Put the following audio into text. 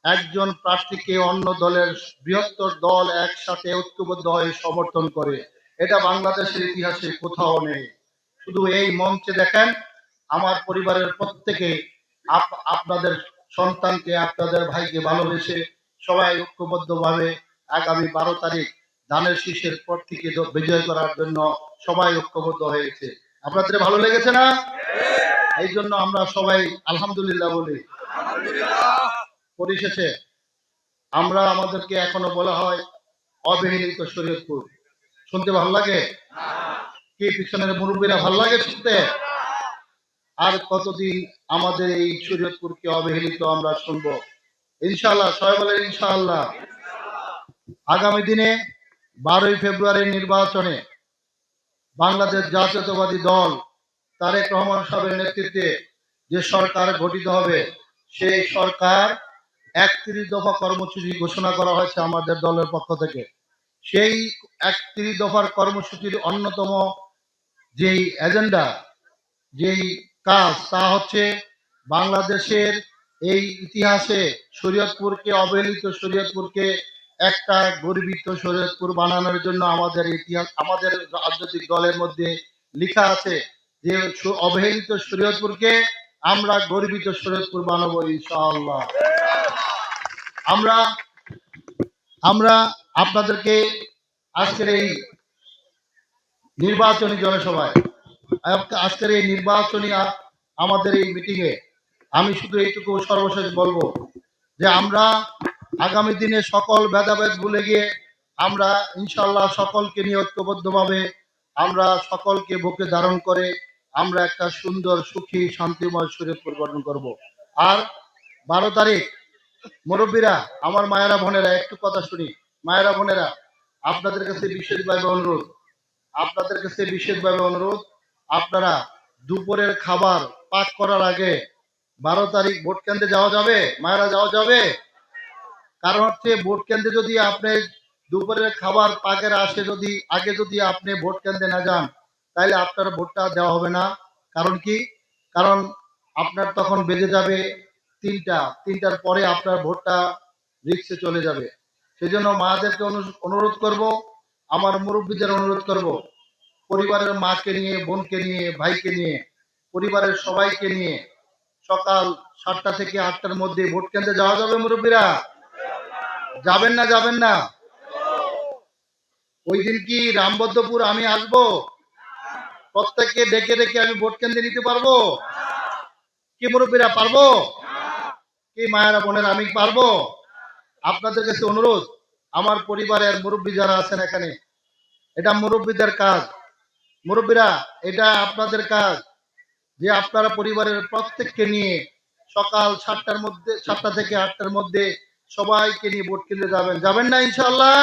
একজন প্রার্থীকে অন্য দলের বৃহত্তর দল একসাথে ঐক্যবদ্ধ হয়ে সমর্থন করে। এটা বাংলাদেশের ইতিহাসে কোথাও নেই। শুধু এই মঞ্চে দেখেন আমার পরিবারের প্রত্যেকে আপনাদের সন্তানকে, আপনাদের ভাইকে ভালোবেসে সবাই ঐক্যবদ্ধভাবে আগামী 12 তারিখ ধানের শীষের প্রার্থীকে বিজয় করার জন্য সবাই ঐক্যবদ্ধ হয়েছে। আপনাদের ভালো লেগেছে না? এই জন্য আমরা সবাই আলহামদুলিল্লাহ বলি। পরিশেষে আমরা আমাদেরকে এখনো বলা হয় অবহেলিত শরীয়তপুর। শুনতে ভালো লাগে? কি পিছনের মুরব্বীরা ভালো লাগে শুনতে? আর কতদিন আমাদের এই শরীয়তপুরকে অবহেলিত আমরা শুনবো? ইনশাআল্লাহ, সবাই বলেন ইনশাআল্লাহ। আগামী দিনে 12ই ফেব্রুয়ারির নির্বাচনে বাংলাদেশ জাতীয়তাবাদী দল তারেক রহমান সাহেবের নেতৃত্বে যে সরকার গঠিত হবে, সেই সরকার 31 দফা কর্মসূচি ঘোষণা করা হয়েছে আমাদের দলের পক্ষ থেকে। সেই 31 দফার কর্মসূচির অন্যতম যেই এজেন্ডা, যেই কাজ, তা হচ্ছে বাংলাদেশের এই ইতিহাসে শরীয়তপুরকে, অবহেলিত শরীয়তপুরকে একটা গর্বিত শরীয়তপুর বানানোর জন্য আমাদের ইতিহাস, আমাদের রাজনৈতিক দলের মধ্যে লেখা আছে যে অবহেলিত শরীয়তপুরকে আমরা গর্বিত শরীয়তপুর বানাবো ইনশাআল্লাহ। আমরা আপনাদেরকে আজকের এই নির্বাচনী জনসভায়, আজকের এই নির্বাচনী আমাদের এই মিটিংয়ে আমি শুধু এইটুকু সর্বশেষ বলবো যে আমরা আগামী দিনে সকল ভেদাভেদ ভুলে গিয়ে আমরা ইনশাআল্লাহ সকলকে নিয়ে ঐক্যবদ্ধভাবে আমরা সকলকে বুকে ধারণ করে আমরা একটা সুন্দর, সুখী, শান্তিময় শরীয়তপুর গঠন করব। আর 12 তারিখ মুরব্বীরা, আমার মায়েরা বোনেরা, একটু কথা শুনি। মায়েরা বোনেরা, আপনাদের কাছে বিশেষভাবে অনুরোধ, আপনারা দুপুরের খাবার পাক করার আগে 12 তারিখ ভোট কেন্দ্রে যাওয়া যাবে? মায়েরা, যাওয়া যাবে? কারণ হচ্ছে ভোট কেন্দ্রে যদি আপনি দুপুরের খাবার পাকের আগে যদি আপনি ভোট কেন্দ্রে না যান, তাহলে আপনার ভোটটা দেওয়া হবে না। কারণ কি? কারণ আপনার তখন বেজে যাবে 3টার পরে আপনার ভোটটা রিক্সে চলে যাবে। সেজন্য মাদেরকে অনুরোধ করব, আমার মুরব্বীদের অনুরোধ করব, পরিবারের মাকে নিয়ে, বোনকে নিয়ে, ভাইকে নিয়ে, পরিবারের সবাইকে নিয়ে সকাল 7টা থেকে 8টার মধ্যে ভোট কেন্দ্রে যাওয়া যাবে। মুরব্বীরা যাবেন না? ওই দিন কি রামবদ্ধপুর আমি আসবো? প্রত্যেককে ডেকে ডেকে আমি ভোট কেন্দ্রে নিতে পারবো কি মুরব্বীরা? পারবো কি মায়েরা বোনেরা? আমি পারবো? আপনাদের কাছে অনুরোধ, আমার পরিবারের মুরব্বী যারা আছেন এখানে, এটা মুরব্বীদের কাজ। মুরব্বীরা, এটা আপনাদের কাজ যে আপনারা পরিবারের প্রত্যেককে নিয়ে সকাল 7টা থেকে 8টার মধ্যে সবাইকে নিয়ে ভোট কেন্দ্রে যাবেন না ইনশাআল্লাহ?